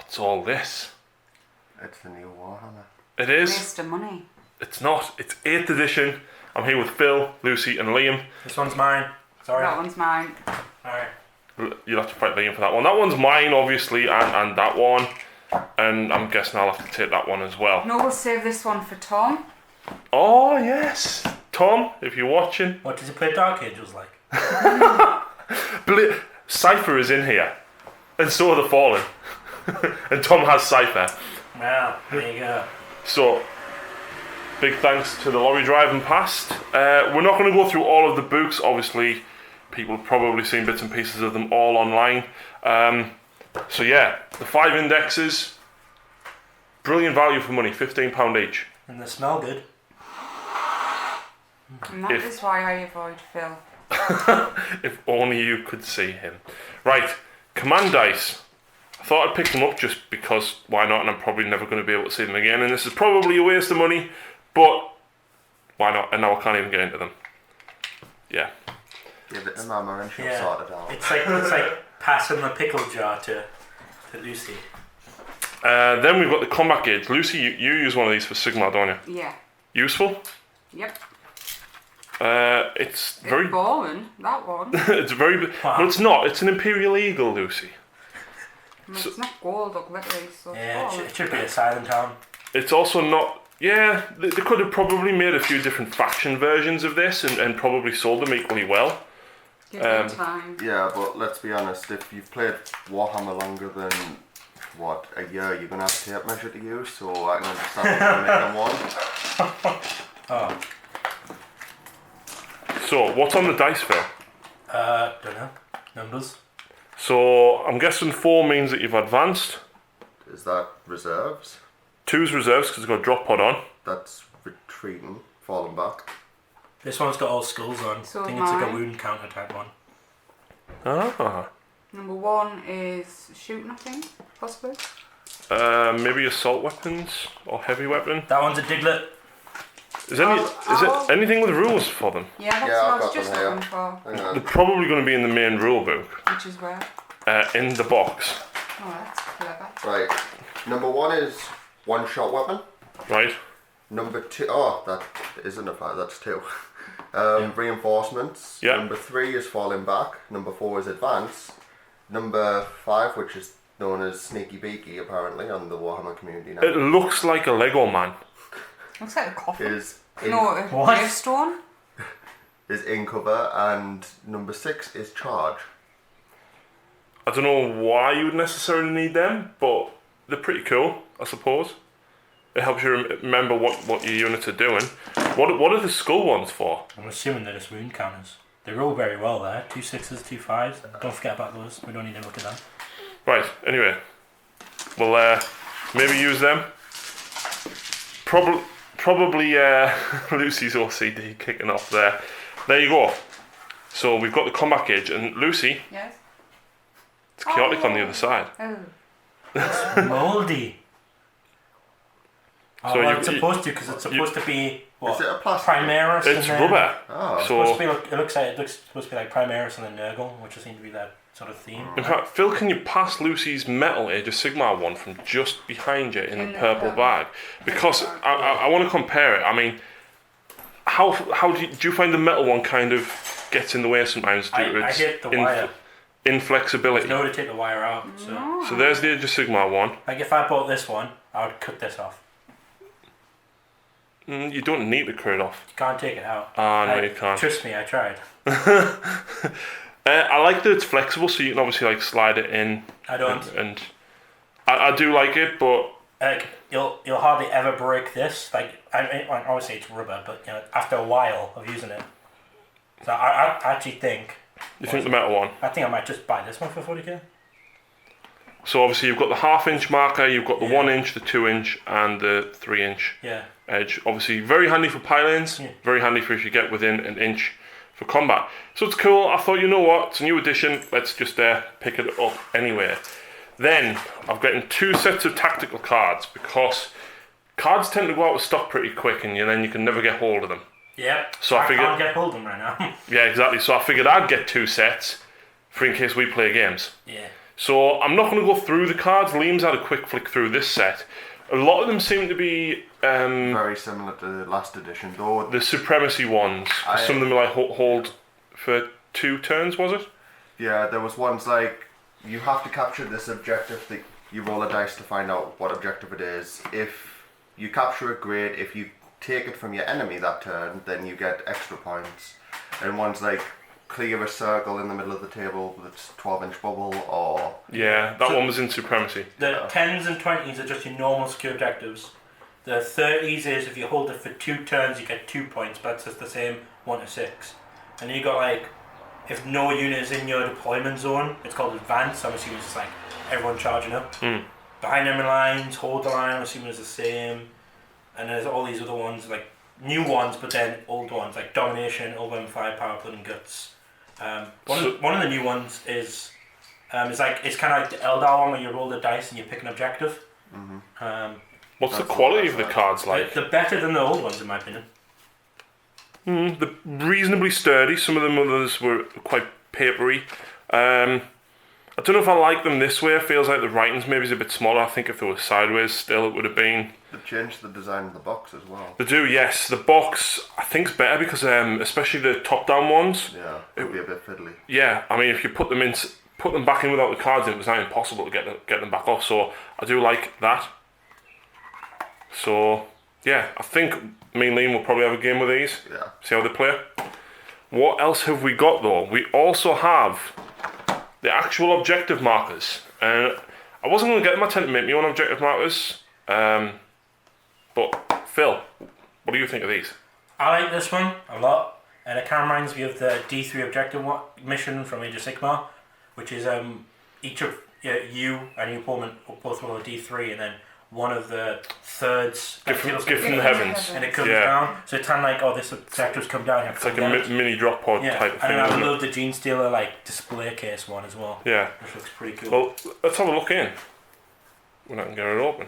What's all this? It's the new Warhammer. It is. Waste of money. It's not. It's 8th edition. I'm here with Phil, Lucy and Liam. This one's mine. Sorry. That one's mine. Alright. You'll have to fight Liam for that one. That one's mine, obviously, and that one. And I'm guessing I'll have to take that one as well. No, we'll save this one for Tom. Oh, yes. Tom, if you're watching. What does he play Dark Angels like? Cypher is in here. And so are the Fallen. And Tom has Cypher. Well, there you go. So, big thanks to the lorry driving past. We're not going to go through all of the books. Obviously, people have probably seen bits and pieces of them all online. So yeah, the 5 indexes. Brilliant value for money, £15 each. And they smell good. And that is why I avoid Phil. If only you could see him. Right, command dice. I thought I'd pick them up just because why not, and I'm probably never going to be able to see them again, and this is probably a waste of money, but why not? And now I can't even get into them. Yeah. Give it to Mama and she'll Yeah. sort it out. It's like passing the pickle jar to Lucy. Then we've got the combat gauge. Lucy, you use one of these for Sigmar, don't you? Yeah. Useful? Yep. It's very... It's boring, that one. it's very... Wow. Well, it's not. It's an Imperial Eagle, Lucy. I mean, it's not gold or glittery, so Yeah, it's it should be a silent town. It's also not... Yeah, they could have probably made a few different faction versions of this and probably sold them equally well. Give them time. Yeah, but let's be honest, if you've played Warhammer longer than, what, a year, you're going to have a tape measure to use, so I can understand why make them one. Oh. So, what's on the dice, Phil? Don't know. Numbers. So, I'm guessing 4 means that you've advanced. Is that reserves? 2's reserves because it's got a drop pod on. That's retreating, falling back. This one's got all skulls on. So I think it's like a mine. wound counter type one. Ah. Number 1 is shooting, I think, possibly. Maybe assault weapons or heavy weapon. That one's a diglet. Is it anything with rules for them? Yeah, that's Yeah, what I I've was got just them here. looking for. Hang They're on. probably going to be in the main rule book. Which is where? In the box. Oh, that's clever. Right. Number 1 is one-shot weapon. Right? Number 2, oh, that isn't a 5, that's 2. Reinforcements. Yeah. Number 3 is falling back. Number 4 is advance. Number 5, which is known as Sneaky Beaky apparently on the Warhammer community now, It looks like a Lego man. Looks like a coffin. is in, No, a What? gravestone. is in cover, and number 6 is charge. I don't know why you would necessarily need them, but they're pretty cool, I suppose. It helps you remember what your units are doing. What are the skull ones for? I'm assuming they're just wound counters. They roll very well there. 2 6s, 2 5s. Don't forget about those. We don't need to look at them. Right, anyway. We'll maybe use them. Probably Lucy's OCD kicking off there. There you go. So we've got the combat gauge, and Lucy, Yes. it's chaotic on the other side. Oh. Mouldy. Oh, So well, you- it's supposed to, because it's supposed to be what? Is it a plastic? Primaris. It's and then rubber. Oh. It's supposed to So, be like, it looks supposed to be like Primaris and then Nurgle, which seems to be that sort of theme. in fact, Phil, can you pass Lucy's metal Age of Sigmar one from just behind you in the purple bag? Because I want to compare it. I mean, how do you find the metal one kind of gets in the way sometimes due to I its hit the wire. inflexibility? There's no to take the wire out. So, So there's the Age of Sigmar one. like if I bought this one, I would cut this off. You don't need to cut it off. You can't take it out. No, you can't. Trust me, I tried. I like that it's flexible, so you can obviously like slide it in. I don't. And I do like it, but Like you'll hardly ever break this. Like I obviously it's rubber, but you know after a while of using it. So I actually think. you think the metal one. I think I might just buy this one for 40k. So obviously you've got the 1/2 inch marker, you've got the Yeah. 1 inch, the 2 inch, and the 3 inch Yeah. edge. Obviously very handy for pylons, Yeah. very handy for if you get within an inch for combat. So it's cool. I thought, you know what, it's a new edition, let's just pick it up anyway. Then I've gotten 2 sets of tactical cards because cards tend to go out of stock pretty quick, and then you can never get hold of them. Yeah. So I figured- can't get hold of them right now. Yeah, exactly. So I figured I'd get 2 sets for in case we play games. Yeah. So I'm not going to go through the cards. Liam's had a quick flick through this set. A lot of them seem to be Very similar to the last edition, though. the supremacy ones. Some of them are like hold for 2 turns, was it? Yeah, there was ones like you have to capture this objective. That you roll a dice to find out what objective it is. If you capture it, great. If you take it from your enemy that turn, then you get extra points. And ones like clear a circle in the middle of the table with its 12-inch bubble, or Yeah, that one was in supremacy. The 10s and 20s are just your normal secure objectives. The 30s is if you hold it for 2 turns, you get 2 points, but it's the same 1 to 6. And then you got like, if no unit is in your deployment zone, it's called advanced. I'm assuming it's just like everyone charging up. Behind enemy lines, hold the line, I'm assuming it's the same. And there's all these other ones, like new ones, but then old ones, like domination, overwhelming firepower, blood and guts. One of the new ones is it's kind of like the Eldar one where you roll the dice and you pick an objective. What's the quality of the cards like? They're better than the old ones in my opinion. They're reasonably sturdy. Some of the others were quite papery. I don't know if I like them this way. It feels like the writing's maybe is a bit smaller. I think if they were sideways still it would have been. they changed the design of the box as well. They do, yes. The box I think's better because especially the top-down ones. Yeah, it would be a bit fiddly. Yeah, I mean if you put them back in without the cards in, it was now impossible to get them back off. So I do like that. So yeah, I think me and Liam will probably have a game with these. Yeah. See how they play. What else have we got though? We also have the actual objective markers. And I wasn't going to get them. I tend to make me own objective markers. But Phil, what do you think of these? I like this one a lot, and it kind of reminds me of the D3 objective mission from Age of Sigmar, which is each of you and your opponent will both roll a D3, and then one of the thirds Gift from the heavens. and it comes down. So it's kind of like, oh, this objective's come down here. It's like a mini drop pod type of thing. And I love the Gene Stealer like display case one as well. Yeah. Which looks pretty cool. Well, let's have a look in. When I can get it open.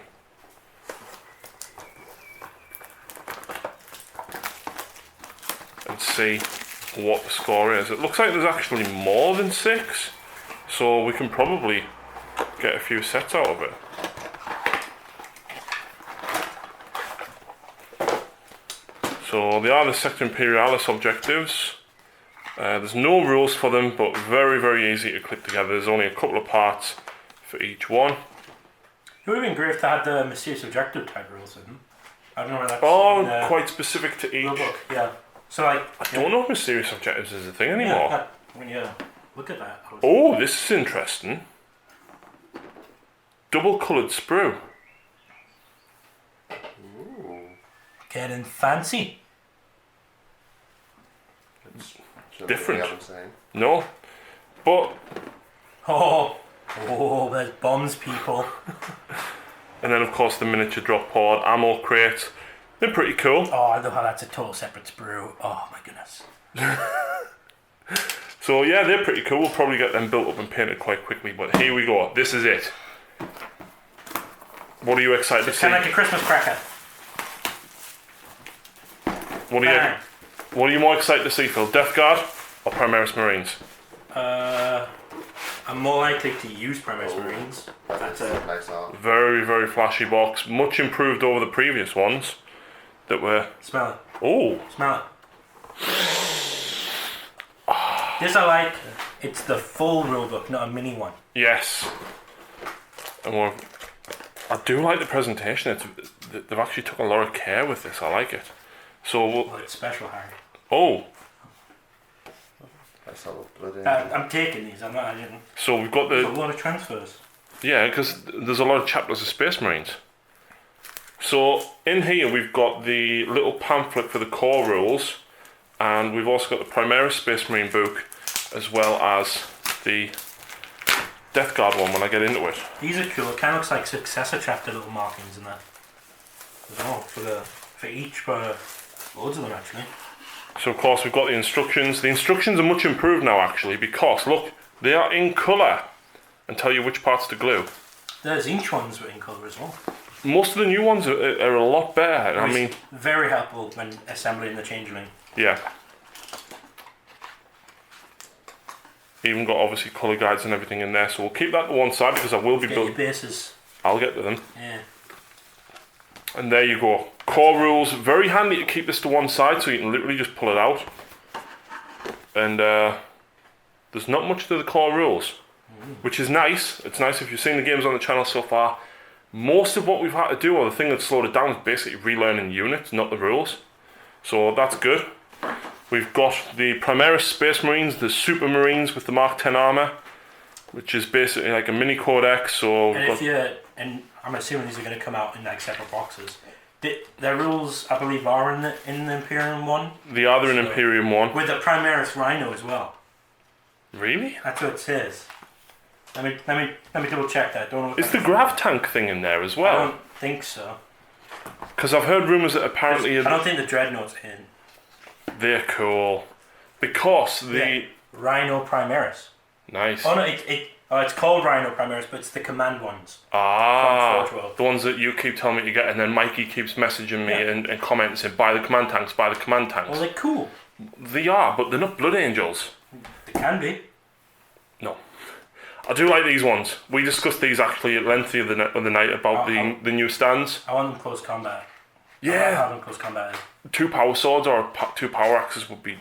And see what the score is. It looks like there's actually more than 6. So we can probably get a few sets out of it. So they are the Sector Imperialis objectives. There's no rules for them, but very, very easy to click together. There's only a couple of parts for each one. It would have been great if they had the mysterious objective type rules in them. I don't know where that's quite specific to each. Book. Yeah. So like I don't know if mysterious objectives is a thing anymore. Yeah, when you look at that. Oh, this is interesting. Double coloured sprue. Ooh. Getting fancy. Different. We haven't seen. No, but there's bombs, people. and then of course the miniature drop pod, ammo crate. They're pretty cool. Oh, I love how that's a total separate sprue. Oh my goodness. So yeah, they're pretty cool. We'll probably get them built up and painted quite quickly. But here we go. This is it. What are you excited to see? Kind of like a Christmas cracker. What are you more excited to see, Phil? Death Guard or Primaris Marines? I'm more likely to use Primaris Marines. That's a nice art. Very, very flashy box. Much improved over the previous ones that were. Smell it. Oh. Smell it. This I like. It's the full rulebook, not a mini one. Yes. And I do like the presentation. They've actually took a lot of care with this. I like it. So It's special, Harry. Oh. Let's have a bloody. I'm taking these. I'm not. I didn't. So we've got There's a lot of transfers. Yeah, because there's a lot of chapters of Space Marines. So in here we've got the little pamphlet for the core rules, and we've also got the Primaris Space Marine book, as well as the Death Guard one when I get into it. These are cool. It kind of looks like successor chapter little markings in there. For each, loads of them actually. So of course we've got the instructions. The instructions are much improved now actually, because look, they are in colour and tell you which parts to glue. There's each ones in colour as well. Most of the new ones are a lot better. I mean, very helpful when assembling the changeling. yeah. Even got obviously colour guides and everything in there, so we'll keep that to one side because I will be Get your building. bases. I'll get to them. Yeah. And there you go. Core rules, very handy to keep this to one side so you can literally just pull it out. And there's not much to the core rules, which is nice. It's nice if you've seen the games on the channel so far. Most of what we've had to do, or the thing that slowed it down, is basically relearning units, not the rules. So that's good. We've got the Primaris Space Marines, the Super Marines with the Mark 10 armor, which is basically like a mini codex. So and I'm assuming these are going to come out in like separate boxes. The rules, I believe, are in the Imperium one. The other in Imperium 1. With the Primaris Rhino as well. Really? That's what it says. Let me double check that. Don't know. Is the grav tank thing in there as well? I don't think so. Because I've heard rumours that apparently I don't think the Dreadnought's in. they're cool. Because Rhino Primaris. Nice. Oh no, it's called Rhino Primaris, but it's the command ones. Ah, from 412. the ones that you keep telling me to get, and then Mikey keeps messaging me and commenting saying, buy the command tanks, buy the command tanks. Well, they're cool. They are, but they're not Blood Angels. They can be. No. I do like these ones. We discussed these actually at length the other night about the new stands. I want them close combat. I Yeah. have them close combat. 2 power swords or 2 power axes would be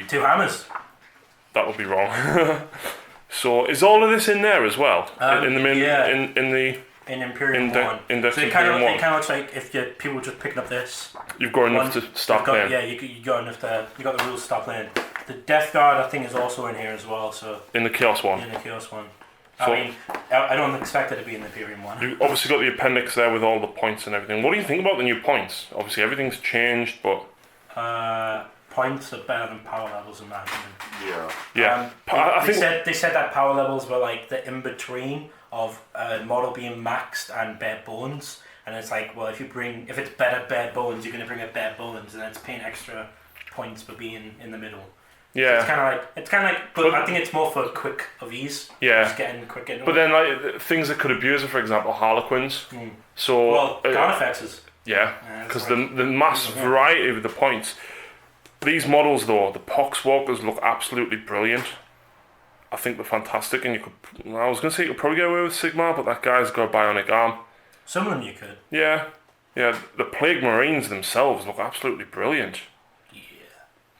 2 hammers. that would be wrong. So is all of this in there as well? In the main in Imperium in 1. Index So it Imperium 1. kind of looks like if people were just picking up this. You've got enough to start playing. Yeah, you got enough to. You got the rules to start playing. The Death Guard, I think, is also in here as well. So In the Chaos one. in the Chaos one. So- I mean, I don't expect it to be in the Imperium one. You've obviously got the appendix there with all the points and everything. What do you think about the new points? Obviously everything's changed, but Points are better than power levels in my opinion. Yeah. I think They said that power levels were like the in between of a model being maxed and bare bones, and it's like, well, if it's better bare bones, you're gonna bring up bare bones, and it's paying extra points for being in the middle. yeah. It's kind of like, but I think it's more for quick of ease. Yeah. Just getting quick into But it. then like things that could abuse it, for example, Harlequins. So Well, Carnifexes. yeah, Yeah, because that's the mass variety of the points. These models though, the Poxwalkers look absolutely brilliant. I think they're fantastic, and I was gonna say you could probably get away with Sigmar, but that guy's got a bionic arm. Some of them you could. Yeah, the Plague Marines themselves look absolutely brilliant. Yeah.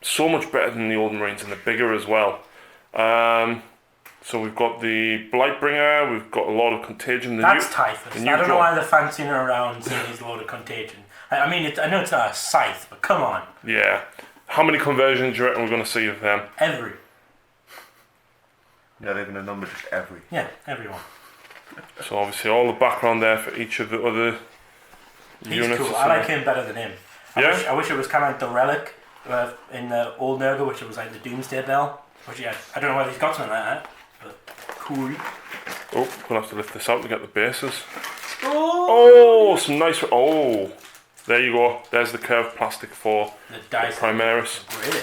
So much better than the old Marines, and they're bigger as well. So we've got the Blightbringer, we've got a lot of Contagion. That's typhus. the new I don't know drop. why they're fancying around saying he's a load of contagion. I mean, I know it's not a scythe, but come on. Yeah. How many conversions do you reckon we're going to see of them? Every. Not even a number, just every. Yeah, everyone. So obviously all the background there for each of the other He's units. cool. I like him better than him. Yeah? I wish it was kind of like the relic in the old Nurgle, which was like the Doomsday Bell. Which I don't know whether he's got something like that, but cool. Oh, we'll have to lift this out to get the bases. Oh, some nice... Oh, there you go. There's the curved plastic for The dice. Primaris. Really?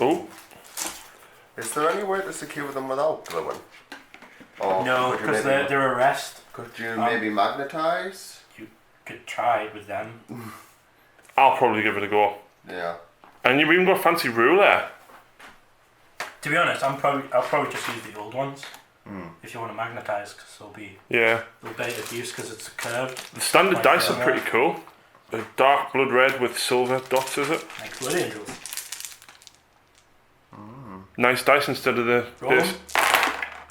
Oh, Is there any way to secure them without gluing? Or No, could you because maybe- they're a rest. Could you maybe magnetize? You could try with them. I'll probably give it a go. Yeah. And you've even got a fancy ruler. To be honest, I'll probably just use the old ones. If you want to magnetize, because they'll better use because it's curved. The standard Like dice that. are pretty cool. They're dark blood red with silver dots, is it? Like Blood Angels. Nice dice instead of the Roll this. them.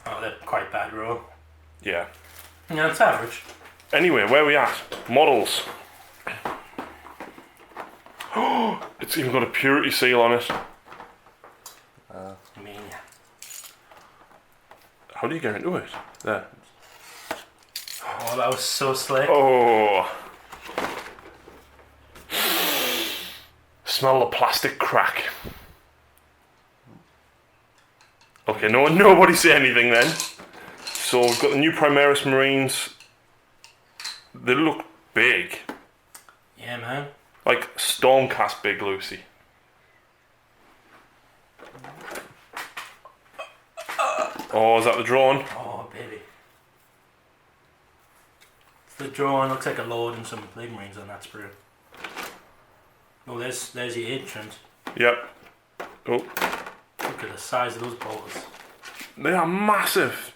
Oh, they're quite bad roll. Yeah. Yeah, it's average. Anyway, where are we at? Models. It's even got a purity seal on it. I mean, How do you get into it? There. oh, that was so slick. Oh. Smell the plastic crack. Okay, nobody say anything then. So we've got the new Primaris Marines. They look big. Yeah, man. Like Stormcast big, Lucy. Oh, is that the drone? Oh, baby. The drawing looks like a lord and some Plague Marines on that sprue. Oh, there's the ancient. Yep. Oh, Look at the size of those bolters. They are massive.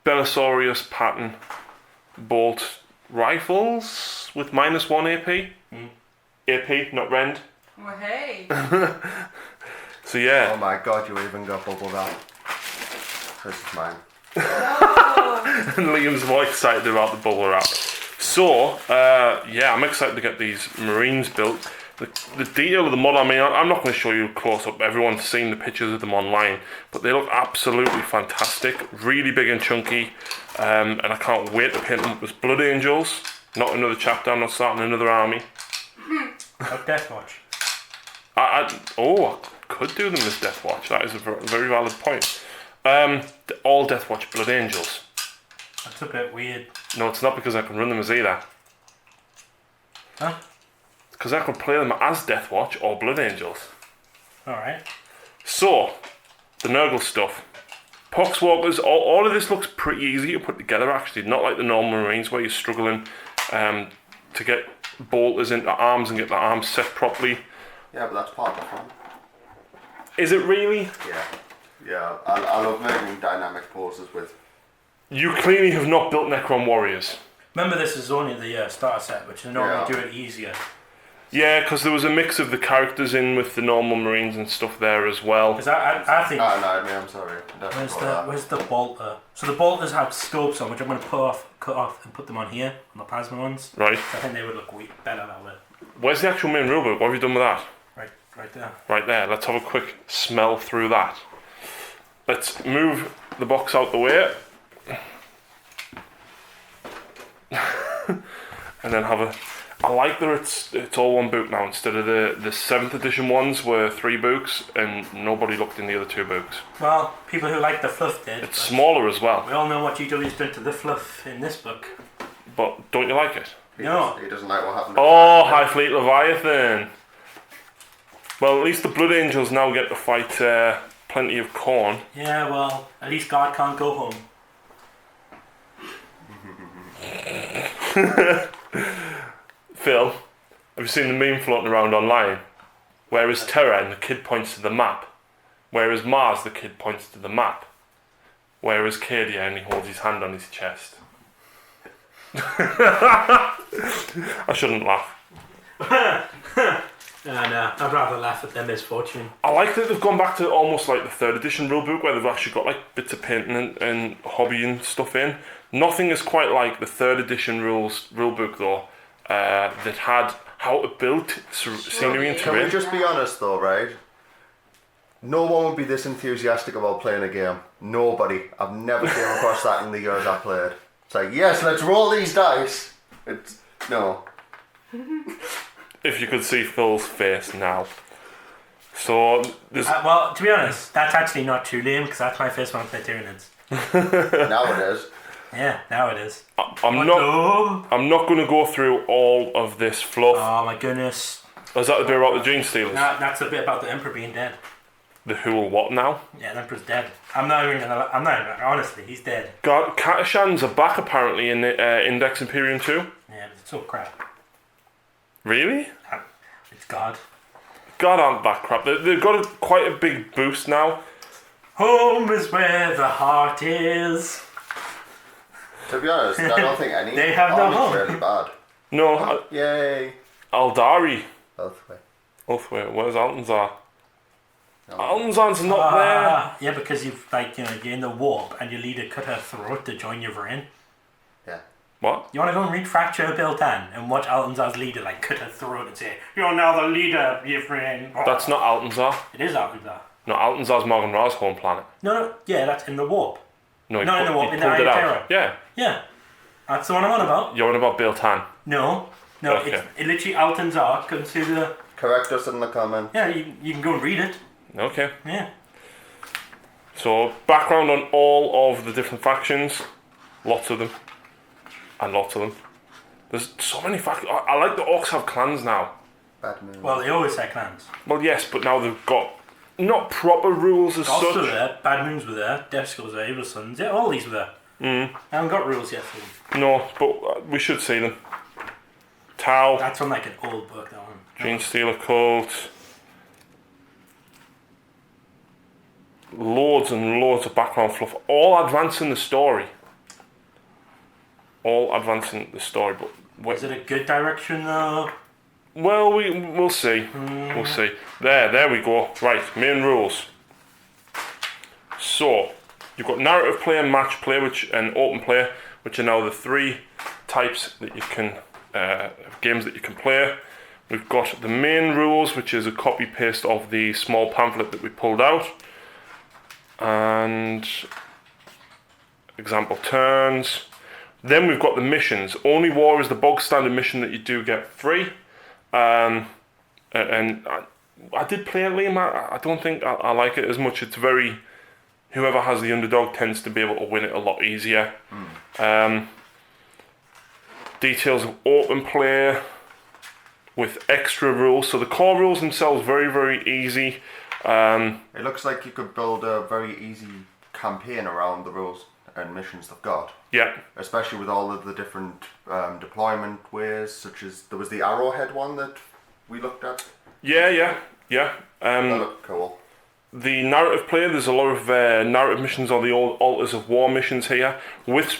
Belisarius pattern bolt rifles with -1 AP. AP, not rend. Oh, hey. So yeah. Oh my god, you even got bubble wrap. This is mine. And Liam's more excited about the bubble wrap. So, yeah, I'm excited to get these Marines built. The detail of the mod, I mean, I'm not going to show you close up. Everyone's seen the pictures of them online, but they look absolutely fantastic. Really big and chunky, and I can't wait to paint them up as Blood Angels. Not another chapter, I'm not starting another army. Like Death Watch. I could do them as Death Watch. That is a very valid point. All Death Watch Blood Angels. That's a bit weird. No, it's not because I can run them as either. Huh? Because I can play them as Death Watch or Blood Angels. Alright. So, the Nurgle stuff. Poxwalkers, all of this looks pretty easy to put together actually. Not like the normal Marines where you're struggling to get bolters into arms and get the arms set properly. Yeah, but that's part of the fun. Is it really? Yeah. Yeah, I love making dynamic poses with. You clearly have not built Necron Warriors. Remember, this is only the starter set, which is normally Yeah. do it easier. Yeah, because there was a mix of the characters in with the normal Marines and stuff there as well. Because I think... Oh, no, I'm sorry. Where's the bolter? So the bolters have scopes on, which I'm going to cut off and put them on here, on the plasma ones. Right. I think they would look better that way. Where's the actual main rulebook? What have you done with that? Right there. Right there. Let's have a quick smell through that. Let's move the box out the way. And then have a... I like that it's all one book now instead of the 7th edition ones were 3 books and nobody looked in the other 2 books. Well, people who like the fluff did. It's smaller as well. We all know what GW's done to the fluff in this book. But don't you like it? He No. doesn't like what happened. Oh, High Fleet Leviathan. Well, at least the Blood Angels now get to fight plenty of corn. Yeah, well, at least God can't go home. Phil, have you seen the meme floating around online? Where is Terra and the kid points to the map? Where is Mars, the kid points to the map? Where is Cadia and he holds his hand on his chest? I shouldn't laugh. No, I'd rather laugh at their misfortune. I like that they've gone back to almost like the 3rd edition rulebook where they've actually got like bits of painting and hobby and stuff in. Nothing is quite like the 3rd edition rulebook though, that had how to build scenery and Can we terrain. just be honest though, right? No one would be this enthusiastic about playing a game. Nobody. I've never came across that in the years I played. It's like, yes, let's roll these dice. No. If you could see Phil's face now. So there's Well, to be honest, that's actually not too lame because that's my first one play Tyranids. Now it is. Yeah, now it is. I'm not going to go through all of this fluff. Oh my goodness. Is that the bit about the Gene Stealers? That's a bit about the Emperor being dead. The who or what now? Yeah, the Emperor's dead. Honestly, he's dead. God, Catashans are back apparently in Index Imperium 2. Yeah, but it's all crap. Really? It's God. God, aren't that crap. They've got quite a big boost now. Home is where the heart is. To be honest, I don't think any They have no army's home. really bad. No, Yay. Aldari. Healthway. Ulthway, where's Altanzar? No. Altanzar's not there. Yeah, because you're in the warp and your leader cut her throat to join your Varin. Yeah. What? You want to go and read Fracture Bill 10 and watch Altanzar's leader cut her throat and say, "You're now the leader, your friend." Oh. That's not Altanzar. It is Altanzar. No, Altanzar's Morgan Ra's home planet. No, yeah, that's in the warp. No, Not in the warp, he in the pulled it Iron out. Terror. Yeah. Yeah, that's the one I'm on about. You're on about Biltan. No, Okay. it literally Altanzar comes to the... Correct us in the comments. Yeah, you can go and read it. Okay. Yeah. So, background on all of the different factions. Lots of them. And lots of them. There's so many factions. I like the Orcs have clans now. Bad move. Well, they always say clans. Well, yes, but now they've got not proper rules as Goths were such. there, Bad Moons were there, Death Skulls were there, Evil Sons, yeah, all these were there. I haven't got rules yet for them. No, but we should see them. Tau, That's from like an old book, that one. Gene Stealer Cult. loads and loads of background fluff, all advancing the story. All advancing the story, but Is it a good direction though? well, we'll see. We'll see. There we go. Right, main rules. So you've got narrative play and match play, and open play, which are now the three types that you can games that you can play. We've got the main rules, which is a copy paste of the small pamphlet that we pulled out, and example turns. Then we've got the missions. Only War is the bog standard mission that you do get free. And I did play it, Liam. I don't think I like it as much. It's very, whoever has the underdog tends to be able to win it a lot easier. Details of open play with extra rules. So the core rules themselves very, very easy. It looks like you could build a very easy campaign around the rules and missions they've got. Yeah. Especially with all of the different deployment ways, such as there was the arrowhead one that we looked at. Yeah. That looked cool. The narrative play, there's a lot of narrative missions or the old Altars of War missions here with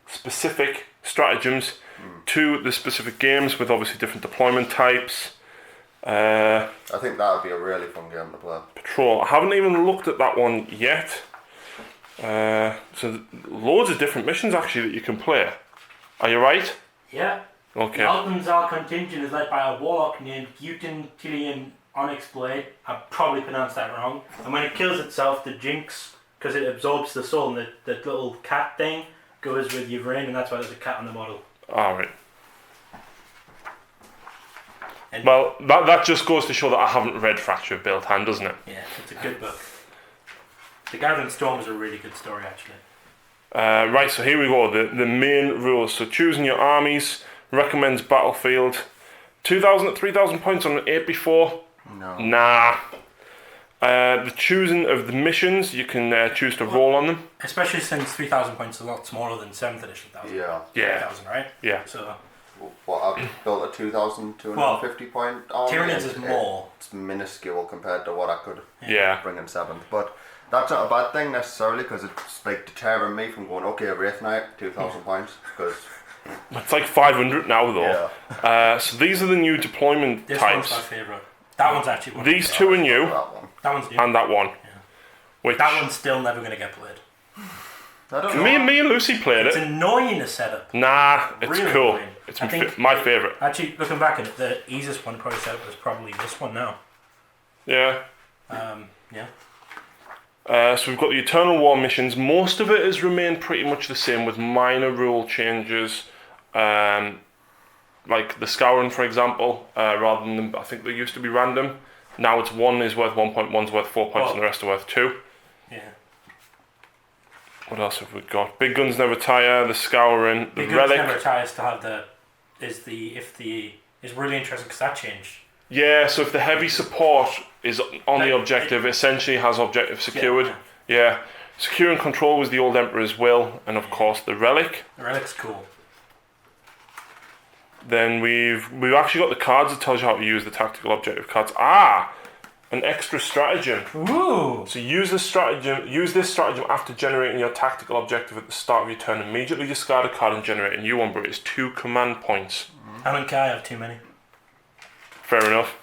specific stratagems to the specific games with obviously different deployment types. I think that would be a really fun game to play. Patrol. I haven't even looked at that one yet. So loads of different missions actually that you can play. Are you right? Yeah. Okay. The Altanzar contingent is led by a warlock named Utin Tilian Onyx Blade. I probably pronounced that wrong. And when it kills itself, the jinx, because it absorbs the soul, and the little cat thing goes with your brain, and that's why there's a cat on the model. Alright. And Well, that just goes to show that I haven't read Fracture of Built Hand, doesn't it? yeah, it's a good book. The Gathering Storm is a really good story, actually. Right, so here we go. The main rules. So choosing your armies, recommends battlefield. 2,000 at 3,000 points on an 8x4. No. Nah. The choosing of the missions, you can choose to roll on them. Especially since 3,000 points is a lot smaller than 7th edition 1,000. Yeah. Yeah. 1,000, right? Yeah. So What, I've built a 2,250 point army. Tyranids is and more. It's minuscule compared to what I could Yeah. bring in 7th. But that's not a bad thing necessarily, because it's like deterring me from going, okay, Wraith Knight, 2,000 points. Because It's like 500 now though. yeah. So these are the new deployment this types. one's my favourite. That one's actually one. These two are new, That one. That one's new. and that one. Which That one's still never going to get played. I don't know. me and Lucy played It's it. annoying to set up. Nah, it's Really cool. annoying. It's I think- my favourite. Actually, looking back at it, the easiest one to probably set up was probably this one now. Yeah. Yeah. So we've got the Eternal War missions. Most of it has remained pretty much the same with minor rule changes. Like the Scouring, for example, rather than I think they used to be random. Now it's 1 is worth 1 point, 1's worth 4 points, Oh. and the rest are worth 2. Yeah. What else have we got? Big Guns Never Tire, the Scouring, the Big Guns Relic. Never Tires to have the is really interesting because that changed. Yeah, so if the heavy support is on the objective, it essentially has objective secured. Yeah. Secure and Control was the old Emperor's Will, and of course the Relic. The Relic's cool. Then we've actually got the cards that tells you how to use the tactical objective cards. Ah, an extra stratagem. Ooh. So use this stratagem after generating your tactical objective at the start of your turn. Immediately discard a card and generate a new one, but it's 2 command points. I don't care, I have too many. Fair enough.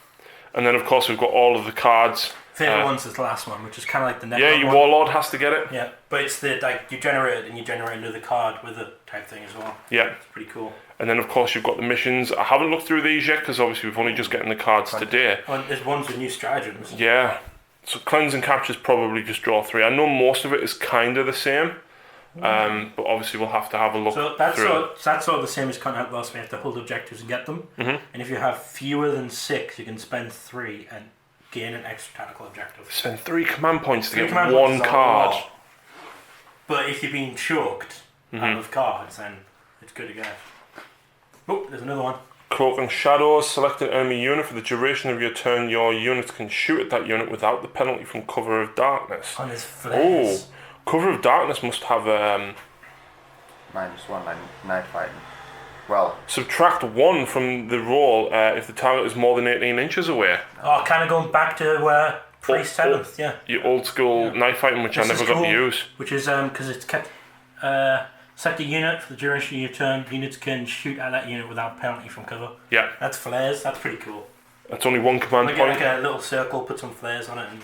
And then of course we've got all of the cards. Favourite one's this last one, which is kind of like the next Yeah, one. your Warlord has to get it. Yeah, but it's the like you generate it and you generate another card with it type thing as well. Yeah. It's pretty cool. And then of course you've got the missions. I haven't looked through these yet because obviously we've only just getting the cards today. Oh, and there's ones with new stratagems. Yeah. So Cleanse and Capture's probably just draw 3. I know most of it is kind of the same. But obviously we'll have to have a look So that's through. sort of the same as Contact Loss. We have to hold objectives and get them. Mhm. And if you have fewer than 6, you can spend 3 and gain an extra tactical objective. Spend 3 command points to Three get command one points is a card. lot. But if you're being choked out of cards, then it's good to get. Oh, there's another one. Cloak and Shadows. Select an enemy unit for the duration of your turn. Your units can shoot at that unit without the penalty from Cover of Darkness. On his flares. Cover of Darkness must have -1 night fighting. Well, subtract 1 from the roll if the target is more than 18 inches away. Oh, kind of going back to Pre-7th, yeah. Your old school knife fighting, which I This never is got to cool, use. Which is because it's kept. Select a unit for the duration of your turn. Units can shoot at that unit without penalty from cover. Yeah. That's flares. That's pretty cool. That's only one command Like, point. like a little circle, put some flares on it, and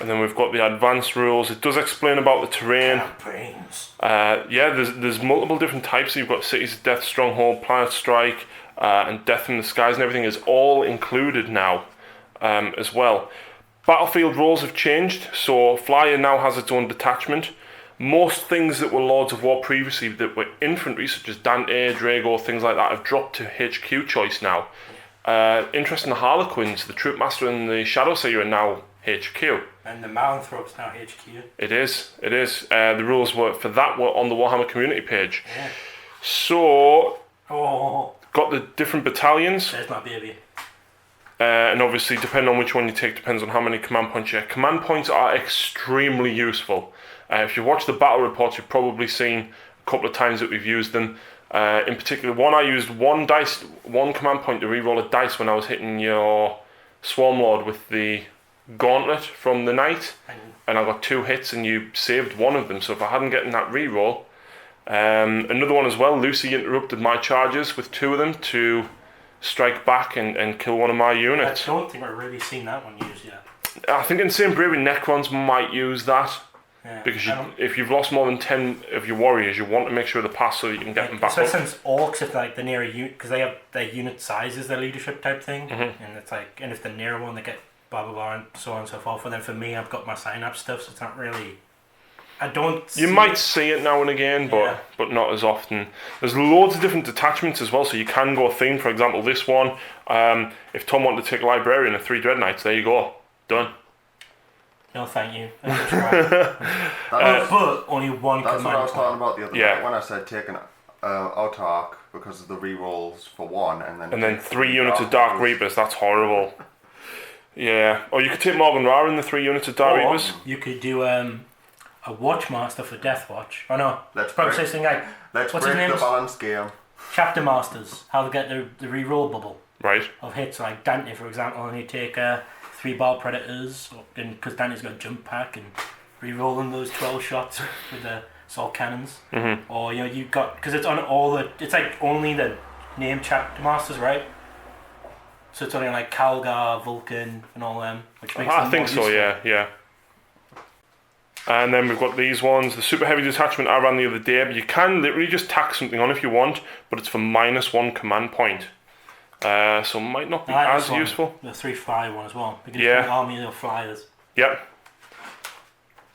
And then we've got the advanced rules. It does explain about the terrain. brains. Yeah, there's multiple different types. You've got Cities of Death, Stronghold, Planet Strike, and Death in the Skies, and everything is all included now as well. Battlefield roles have changed, so Flyer now has its own detachment. Most things that were Lords of War previously that were infantry, such as Dante, Drago, things like that, have dropped to HQ choice now. Interesting, the Harlequins, the Troopmaster and the Shadowseer are now HQ. And the Malanthrope's now HQ. It is. The rules were on the Warhammer community page. Yeah. So, Oh, got the different battalions. there's my baby. And obviously, depending on which one you take, depends on how many command points you have. Command points are extremely useful. If you watch the battle reports, you've probably seen a couple of times that we've used them. In particular, I used one command point to re-roll a dice when I was hitting your Swarm Lord with the Gauntlet from the Knight, and I got 2 hits, and you saved one of them. So if I hadn't gotten that re-roll, another one as well, Lucy interrupted my charges with 2 of them to strike back and kill one of my units. I don't think I've really seen that one used yet. I think in St. Bravery, Necrons might use that. Yeah. Because if you've lost more than 10 of your warriors, you want to make sure they pass so you can get them back up. Since orcs, if like the nearer unit, because they have their unit size is their leadership type thing, and it's like, and if the nearer one, they get blah blah blah and so on and so forth. And then for me, I've got my synapse stuff, so it's not really. I don't. You might see it now and again, but not as often. There's loads of different detachments as well, so you can go theme. For example, this one. If Tom wanted to take a librarian and 3 Dread Knights, there you go, done. No, thank you. But only one That's command what I was point. talking about the other night when I said taking Autark because of the rerolls for 1 and then 3 units of Dark Reapers. That's horrible. Yeah. Or you could take Morgan Ra in the 3 units of Dark Reapers. You could do a Watchmaster for Death Watch. Oh no, Let's probably break- say something like let's what's break his name? the balance game. Chapter Masters. How to get the reroll bubble Right. of hits, like Dante for example, and you take 3 Ball Predators, because Dante's got a jump pack and re-rolling those 12 shots with the assault cannons. Or you got, because it's on it's like only the name Chapter Masters, right? So it's only like Calgar, Vulcan, and all them, which makes them I think more so. useful. Yeah. And then we've got these ones. The super heavy detachment I ran the other day. But you can literally just tack something on if you want, but it's for -1 command point. So might not be as useful. The 3-fly one as well. Because Yeah. the army of flyers. Yep.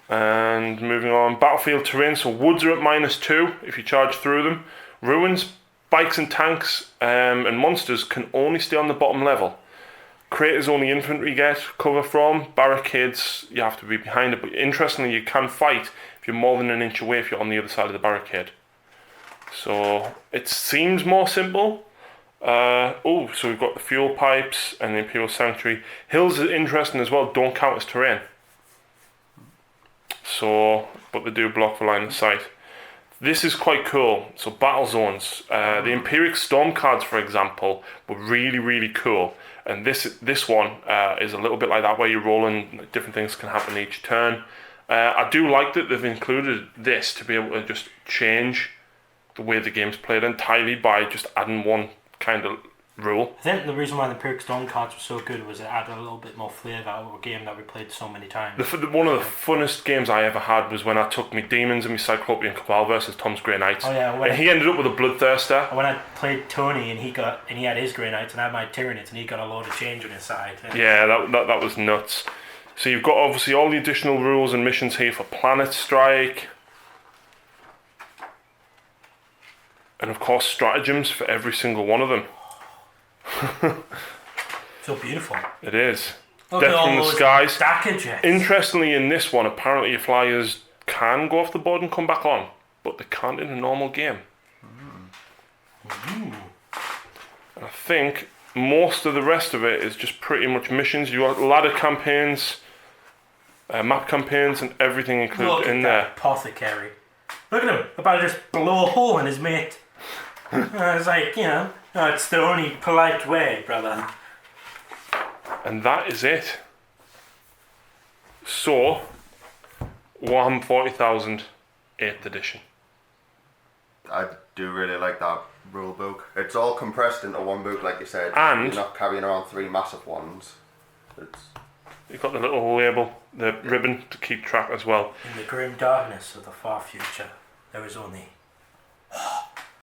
And moving on, battlefield terrain. So woods are at -2 if you charge through them. Ruins, bikes and tanks, and monsters can only stay on the bottom level. Craters only infantry get cover from. Barricades, you have to be behind it. But interestingly, you can fight if you're more than an inch away if you're on the other side of the barricade. So it seems more simple. So we've got the fuel pipes and the Imperial Sanctuary. Hills are interesting as well, don't count as terrain. So, but they do block the line of sight. This is quite cool. So battle zones. The Empiric Storm cards, for example, were really, really cool. And this one is a little bit like that, where you're rolling, different things can happen each turn. I do like that they've included this to be able to just change the way the game's played entirely by just adding one kind of rule. I think the reason why the Empiric Storm cards were so good was it added a little bit more flavour out of a game that we played so many times. One of the funnest games I ever had was when I took my Demons and my Cyclopean Cabal versus Tom's Grey Knights. Oh yeah, and he ended up with a Bloodthirster. When I played Tony and he had his Grey Knights and I had my Tyranids and he got a load of change on his side. Yeah, that was nuts. So you've got obviously all the additional rules and missions here for Planet Strike. And of course stratagems for every single one of them. So beautiful. It is. Look at Death all from the those Skies. stacker jets. Interestingly, in this one, apparently your flyers can go off the board and come back on, but they can't in a normal game. And I think most of the rest of it is just pretty much missions. You got ladder campaigns, map campaigns, and everything included in there. Apothecary. Look at him, about to just blow a hole in his mate. It's like, it's the only polite way, brother. And that is it. So, Warhammer 40,000, 8th edition. I do really like that rule book. It's all compressed into one book, like you said. And- you're not carrying around 3 massive ones. It's You've got the little label, the ribbon to keep track as well. In the grim darkness of the far future, there is only